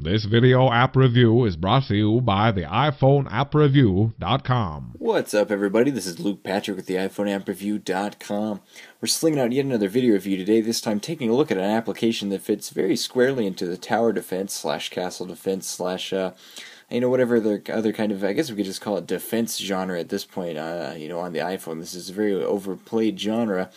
This video app review is brought to you by the iPhone appreview.com. What's up, everybody? This is Luke Patrick with the iPhone appreview.com. We're slinging out yet another video review today, this time taking a look at an application that fits very squarely into the tower defense slash castle defense slash whatever other kind of, I guess we could just call it defense genre at this point, on the iPhone. This is a very overplayed genre.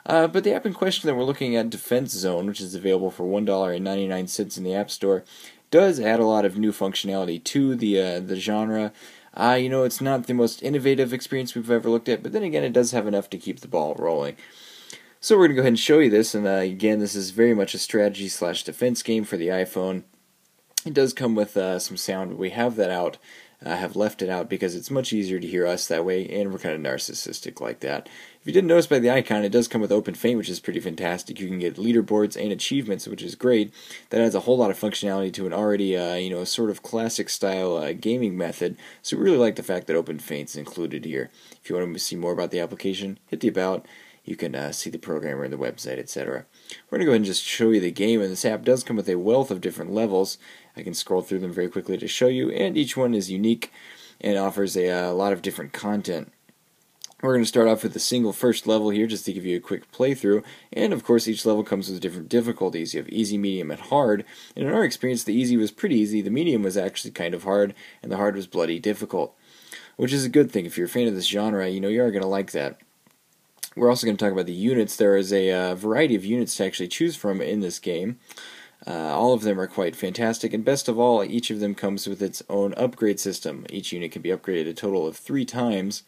But the app in question that we're looking at, Defense Zone, which is available for $1.99 in the App Store, does add a lot of new functionality to the genre. It's not the most innovative experience we've ever looked at, but then again, it does have enough to keep the ball rolling. So we're going to go ahead and show you this, and again, this is very much a strategy slash defense game for the iPhone. It does come with some sound, but we have that out. Have left it out because it's much easier to hear us that way, and we're kind of narcissistic like that. If you didn't notice by the icon, it does come with Open Feint, which is pretty fantastic. You can get leaderboards and achievements, which is great. That adds a whole lot of functionality to an already, sort of classic style gaming method. So we really like the fact that Open Feint's included here. If you want to see more about the application, hit the About. You can see the programmer and the website, etc. We're going to go ahead and just show you the game, and this app does come with a wealth of different levels. I can scroll through them very quickly to show you, and each one is unique and offers a lot of different content. We're going to start off with the single first level here just to give you a quick playthrough, and of course each level comes with different difficulties. You have easy, medium, and hard, and in our experience the easy was pretty easy, the medium was actually kind of hard, and the hard was bloody difficult, which is a good thing. If you're a fan of this genre, you are going to like that. We're also going to talk about the units. There is a variety of units to actually choose from in this game. All of them are quite fantastic, and best of all, each of them comes with its own upgrade system. Each unit can be upgraded a total of 3 times,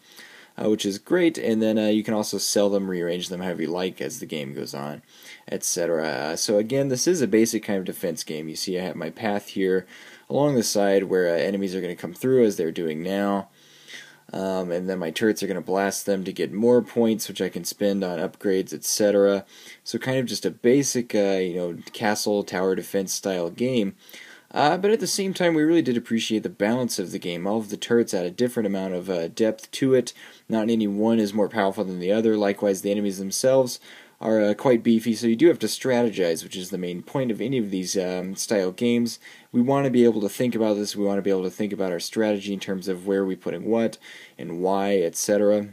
which is great, and then you can also sell them, rearrange them however you like as the game goes on, etc. So again, this is a basic kind of defense game. You see I have my path here along the side where enemies are going to come through as they're doing now. And then my turrets are going to blast them to get more points, which I can spend on upgrades, etc. So kind of just a basic, castle tower defense style game. But at the same time, we really did appreciate the balance of the game. All of the turrets add a different amount of depth to it. Not any one is more powerful than the other. Likewise, the enemies themselves are quite beefy, so you do have to strategize, which is the main point of any of these style games. We want to be able to think about this. We want to be able to think about our strategy in terms of where we're putting what and why, etc.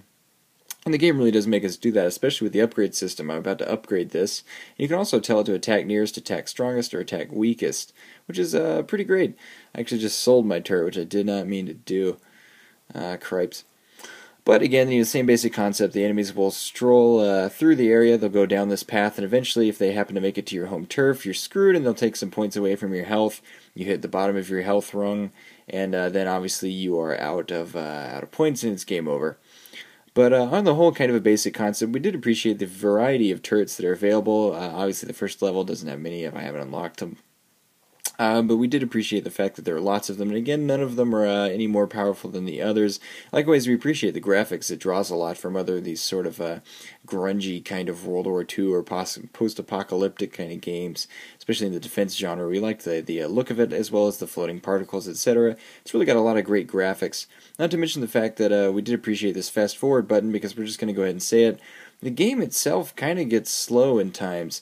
And the game really does make us do that, especially with the upgrade system. I'm about to upgrade this. You can also tell it to attack nearest, attack strongest, or attack weakest, which is pretty great. I actually just sold my turret, which I did not mean to do. Cripes. But again, the same basic concept. The enemies will stroll through the area. They'll go down this path, and eventually, if they happen to make it to your home turf, you're screwed, and they'll take some points away from your health. You hit the bottom of your health rung, and then obviously you are out of points, and it's game over. But on the whole, kind of a basic concept. We did appreciate the variety of turrets that are available. Obviously, the first level doesn't have many if I haven't unlocked them. But we did appreciate the fact that there are lots of them, and again, none of them are any more powerful than the others. Likewise, we appreciate the graphics. It draws a lot from these sort of grungy kind of World War II or post-apocalyptic kind of games, especially in the defense genre. We liked the look of it, as well as the floating particles, etc. It's really got a lot of great graphics. Not to mention the fact that we did appreciate this fast-forward button, because we're just going to go ahead and say it. The game itself kind of gets slow in times.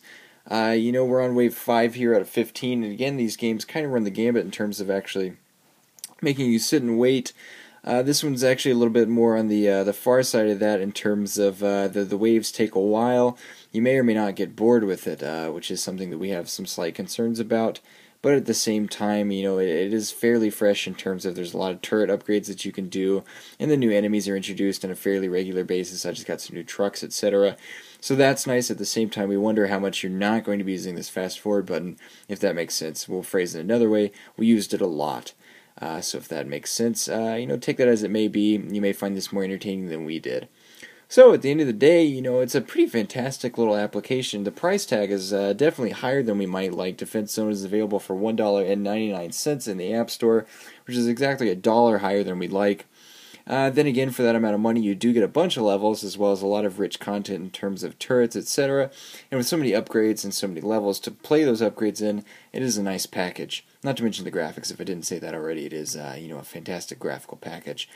We're on wave 5 here out of 15, and again, these games kind of run the gambit in terms of actually making you sit and wait. This one's actually a little bit more on the far side of that in terms of the waves take a while. You may or may not get bored with it, which is something that we have some slight concerns about. But at the same time, it is fairly fresh in terms of there's a lot of turret upgrades that you can do, and the new enemies are introduced on a fairly regular basis. I just got some new trucks, etc. So that's nice. At the same time, we wonder how much you're not going to be using this fast forward button, if that makes sense. We'll phrase it another way. We used it a lot. So if that makes sense, take that as it may be. You may find this more entertaining than we did. So at the end of the day, it's a pretty fantastic little application. The price tag is definitely higher than we might like. Defense Zone is available for $1.99 in the App Store, which is exactly $1 higher than we'd like. Then again, for that amount of money, you do get a bunch of levels, as well as a lot of rich content in terms of turrets, etc. And with so many upgrades and so many levels to play those upgrades in, it is a nice package. Not to mention the graphics. If I didn't say that already, it is a fantastic graphical package.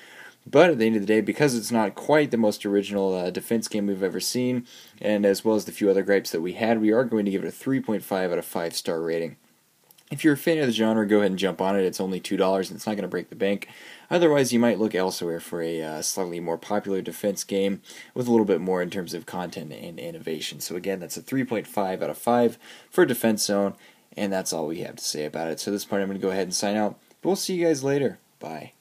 But at the end of the day, because it's not quite the most original defense game we've ever seen, and as well as the few other gripes that we had, we are going to give it a 3.5 out of 5 star rating. If you're a fan of the genre, go ahead and jump on it. It's only $2 and it's not going to break the bank. Otherwise, you might look elsewhere for a slightly more popular defense game with a little bit more in terms of content and innovation. So again, that's a 3.5 out of 5 for Defense Zone, and that's all we have to say about it. So at this point, I'm going to go ahead and sign out. But we'll see you guys later. Bye.